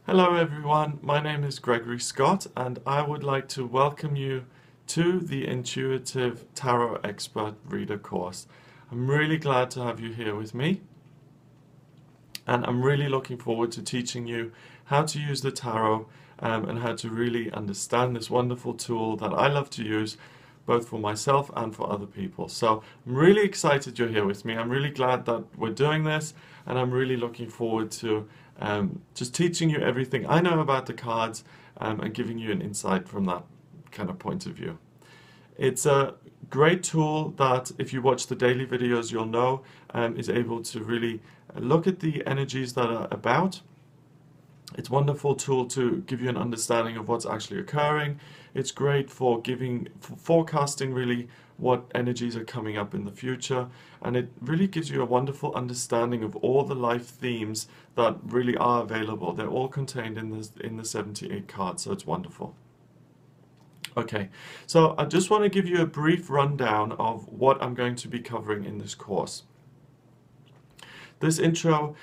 Hello everyone, my name is Gregory Scott and I would like to welcome you to the Intuitive Tarot Expert Reader course. I'm really glad to have you here with me and I'm really looking forward to teaching you how to use the tarot and how to really understand this wonderful tool that I love to use both for myself and for other people. So I'm really excited you're here with me. I'm really glad that we're doing this and I'm really looking forward to just teaching you everything I know about the cards and giving you an insight from that kind of point of view. It's a great tool that if you watch the daily videos you'll know is able to really look at the energies that are about. It's a wonderful tool to give you an understanding of what's actually occurring. It's great for forecasting really what energies are coming up in the future, and it really gives you a wonderful understanding of all the life themes that really are available. They're all contained in the 78 cards, so it's wonderful. Okay, so I just want to give you a brief rundown of what I'm going to be covering in this course. This intro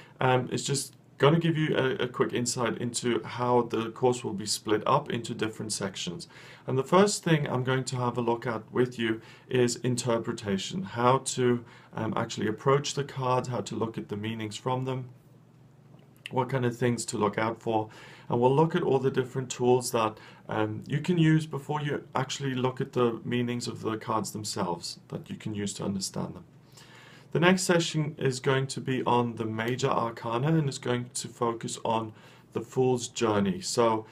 is just going to give you a quick insight into how the course will be split up into different sections. And the first thing I'm going to have a look at with you is interpretation, how to actually approach the cards, how to look at the meanings from them, what kind of things to look out for, and we'll look at all the different tools that you can use before you actually look at the meanings of the cards themselves that you can use to understand them. The next session is going to be on the major arcana and is going to focus on the Fool's Journey. So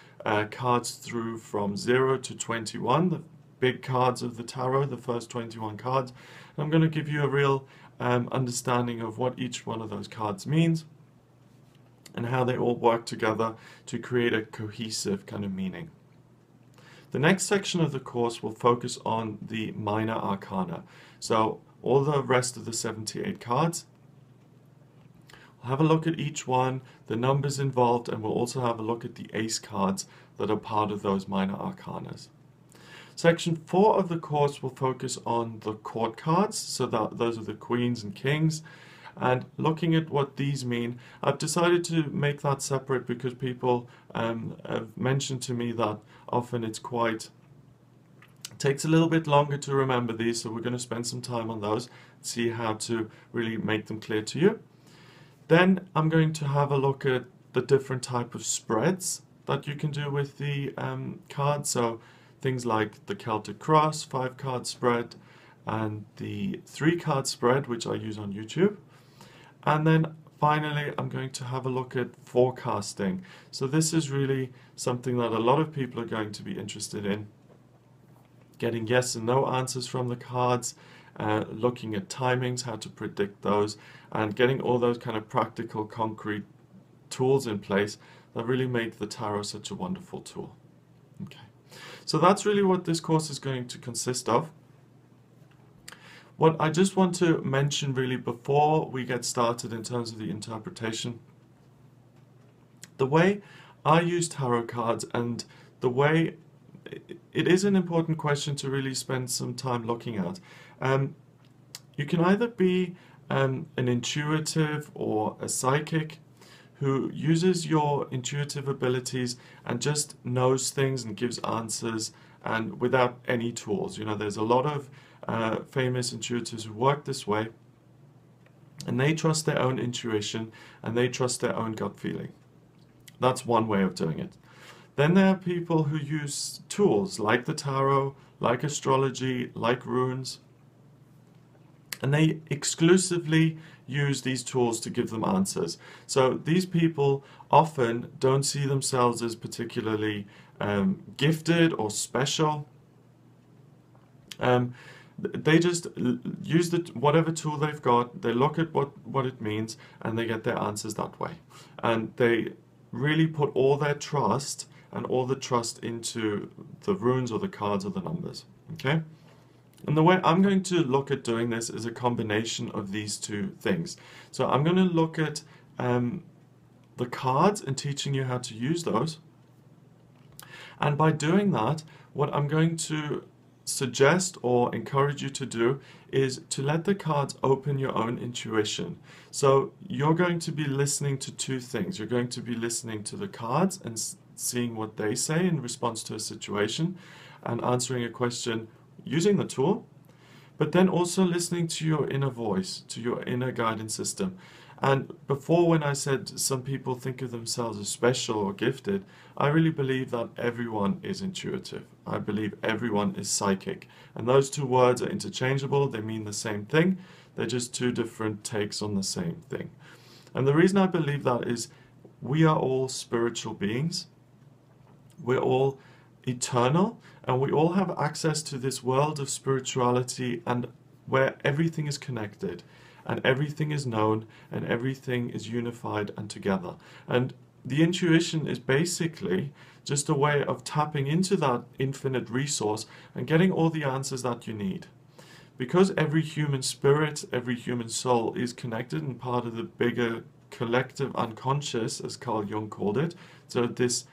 cards through from 0 to 21, the big cards of the tarot, the first 21 cards. And I'm going to give you a real understanding of what each one of those cards means and how they all work together to create a cohesive kind of meaning. The next section of the course will focus on the minor arcana. So all the rest of the 78 cards. We'll have a look at each one, the numbers involved, and we'll also have a look at the ace cards that are part of those minor arcanas. Section 4 of the course will focus on the court cards, so those are the queens and kings, and looking at what these mean. I've decided to make that separate because people have mentioned to me that often it takes a little bit longer to remember these, so we're going to spend some time on those, see how to really make them clear to you. Then I'm going to have a look at the different type of spreads that you can do with the cards, so things like the Celtic Cross 5-card spread and the 3-card spread, which I use on YouTube. And then finally I'm going to have a look at forecasting. So this is really something that a lot of people are going to be interested in. Getting yes and no answers from the cards, looking at timings, how to predict those, and getting all those kind of practical, concrete tools in place that really make the tarot such a wonderful tool. Okay, so that's really what this course is going to consist of. What I just want to mention really before we get started in terms of the interpretation, the way I use tarot cards and the way it is an important question to really spend some time looking at. You can either be an intuitive or a psychic who uses your intuitive abilities and just knows things and gives answers and without any tools. You know, there's a lot of famous intuitives who work this way and they trust their own intuition and they trust their own gut feeling. That's one way of doing it. Then there are people who use tools like the tarot, like astrology, like runes, and they exclusively use these tools to give them answers. So these people often don't see themselves as particularly gifted or special. They just use whatever tool they've got, they look at what it means, and they get their answers that way. And they really put all their trust and all the trust into the runes or the cards or the numbers. Okay? And the way I'm going to look at doing this is a combination of these two things. So I'm going to look at the cards and teaching you how to use those. And by doing that, what I'm going to suggest or encourage you to do is to let the cards open your own intuition. So you're going to be listening to two things. You're going to be listening to the cards and seeing what they say in response to a situation and answering a question using the tool, but then also listening to your inner voice, to your inner guidance system. And before, when I said some people think of themselves as special or gifted, I really believe that everyone is intuitive. I believe everyone is psychic. And those two words are interchangeable. They mean the same thing. They're just two different takes on the same thing. And the reason I believe that is we are all spiritual beings. We're all eternal, and we all have access to this world of spirituality and where everything is connected and everything is known and everything is unified and together. And the intuition is basically just a way of tapping into that infinite resource and getting all the answers that you need. Because every human spirit, every human soul is connected and part of the bigger collective unconscious, as Carl Jung called it. So this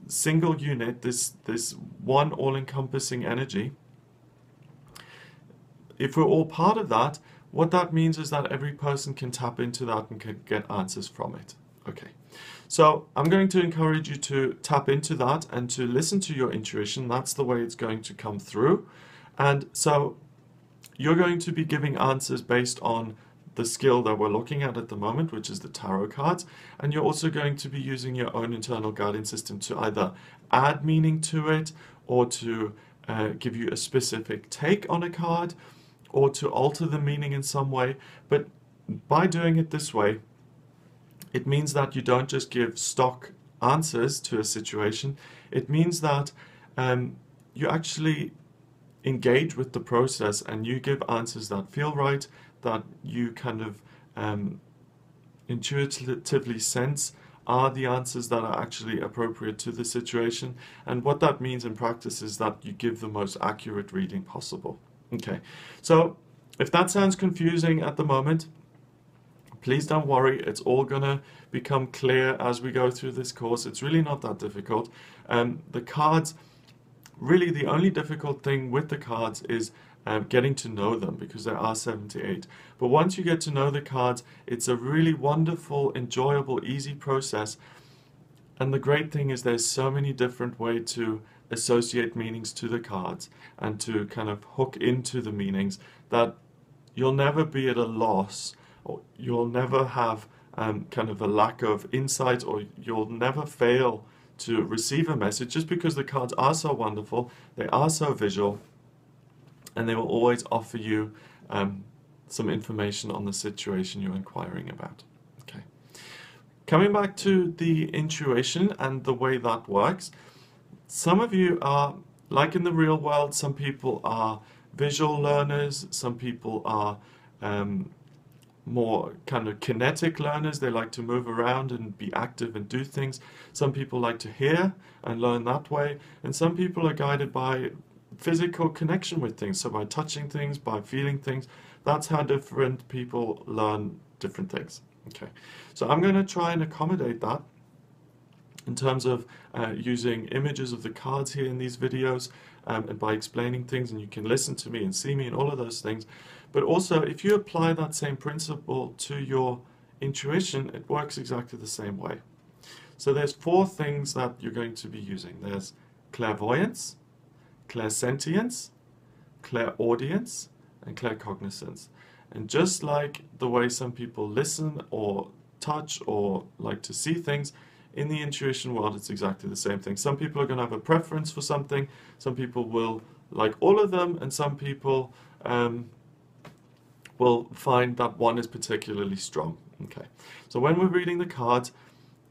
single unit, this one all-encompassing energy, if we're all part of that, what that means is that every person can tap into that and can get answers from it. Okay, so I'm going to encourage you to tap into that and to listen to your intuition. That's the way it's going to come through. And so you're going to be giving answers based on the skill that we're looking at the moment, which is the tarot cards, and you're also going to be using your own internal guidance system to either add meaning to it or to give you a specific take on a card or to alter the meaning in some way. But by doing it this way, it means that you don't just give stock answers to a situation. It means that you actually engage with the process and you give answers that feel right, that you kind of intuitively sense are the answers that are actually appropriate to the situation. And what that means in practice is that you give the most accurate reading possible. Okay, so if that sounds confusing at the moment, please don't worry, it's all gonna become clear as we go through this course. It's really not that difficult. The cards, really the only difficult thing with the cards is getting to know them, because there are 78. But once you get to know the cards, it's a really wonderful, enjoyable, easy process. And the great thing is there's so many different ways to associate meanings to the cards and to kind of hook into the meanings that you'll never be at a loss, or you'll never have kind of a lack of insight, or you'll never fail to receive a message, just because the cards are so wonderful, they are so visual, and they will always offer you some information on the situation you're inquiring about. Okay. Coming back to the intuition and the way that works, some of you are, like in the real world, some people are visual learners, some people are more kind of kinetic learners. They like to move around and be active and do things. Some people like to hear and learn that way, and some people are guided by physical connection with things, so by touching things, by feeling things. That's how different people learn different things. Okay, so I'm going to try and accommodate that in terms of using images of the cards here in these videos, and by explaining things, and you can listen to me and see me and all of those things. But also, if you apply that same principle to your intuition, it works exactly the same way. So there's 4 things that you're going to be using. There's clairvoyance, clairsentience, clairaudience, and claircognizance. And just like the way some people listen or touch or like to see things, in the intuition world it's exactly the same thing. Some people are going to have a preference for something, some people will like all of them, and some people will find that one is particularly strong. Okay, so when we're reading the cards,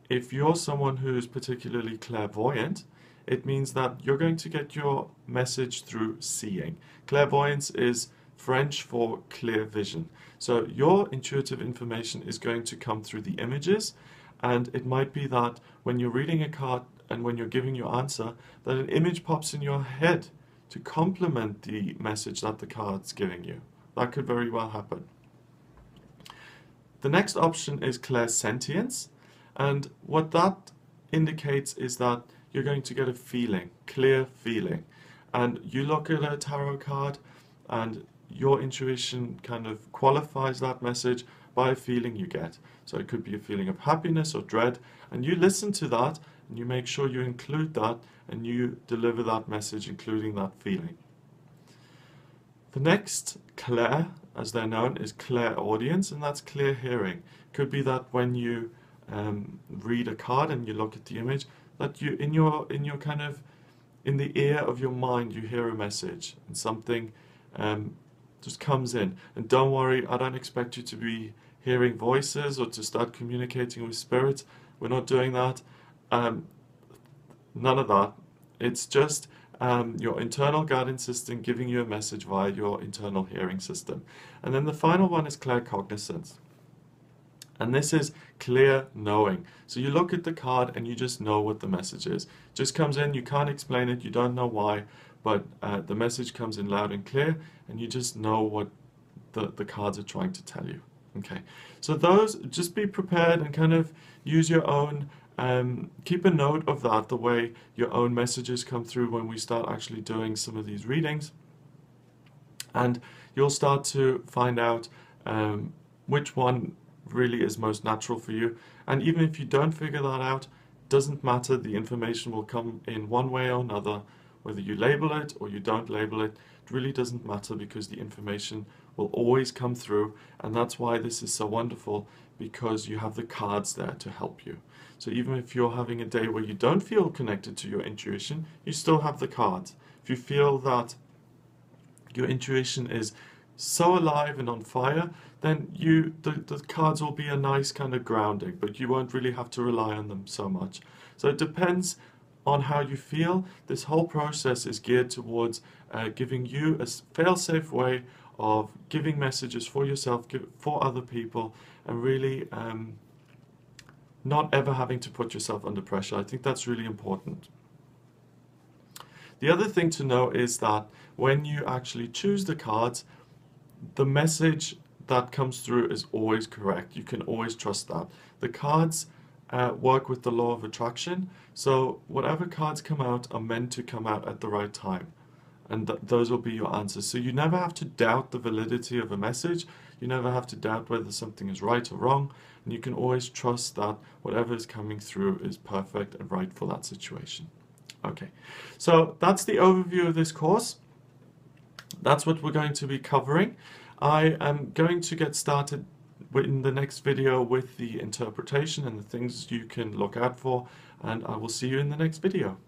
if you're someone who's particularly clairvoyant, it means that you're going to get your message through seeing. Clairvoyance is French for clear vision. So your intuitive information is going to come through the images, and it might be that when you're reading a card and when you're giving your answer, that an image pops in your head to complement the message that the card's giving you. That could very well happen. The next option is clairsentience, and what that indicates is that you're going to get a feeling, clear feeling. and you look at a tarot card and your intuition kind of qualifies that message by a feeling you get. So it could be a feeling of happiness or dread, and you listen to that and you make sure you include that and you deliver that message including that feeling. The next clair, as they're known, is clairaudience, and that's clear hearing. Could be that when you read a card and you look at the image, that you in your kind of in the ear of your mind you hear a message and something just comes in. And don't worry, I don't expect you to be hearing voices or to start communicating with spirits. We're not doing that. None of that. It's just your internal guidance system giving you a message via your internal hearing system. And then the final one is claircognizance. And this is clear knowing. So you look at the card and you just know what the message is. It just comes in, you can't explain it, you don't know why, but the message comes in loud and clear and you just know what the cards are trying to tell you. Okay, so those, just be prepared and kind of use your own, keep a note of that, the way your own messages come through when we start actually doing some of these readings. And you'll start to find out which one really is most natural for you. And even if you don't figure that out, doesn't matter, the information will come in one way or another. Whether you label it or you don't label it, it really doesn't matter, because the information will always come through, and that's why this is so wonderful, because you have the cards there to help you. So even if you're having a day where you don't feel connected to your intuition, you still have the cards. If you feel that your intuition is so alive and on fire, then the cards will be a nice kind of grounding, but you won't really have to rely on them so much. So it depends on how you feel. This whole process is geared towards giving you a fail-safe way of giving messages for yourself, for other people, and really not ever having to put yourself under pressure. I think that's really important. The other thing to know is that when you actually choose the cards, the message that comes through is always correct. You can always trust that. The cards work with the law of attraction, so whatever cards come out are meant to come out at the right time, and those will be your answers. So you never have to doubt the validity of a message, you never have to doubt whether something is right or wrong, and you can always trust that whatever is coming through is perfect and right for that situation. Okay, so that's the overview of this course. That's what we're going to be covering. I am going to get started in the next video with the interpretation and the things you can look out for, and I will see you in the next video.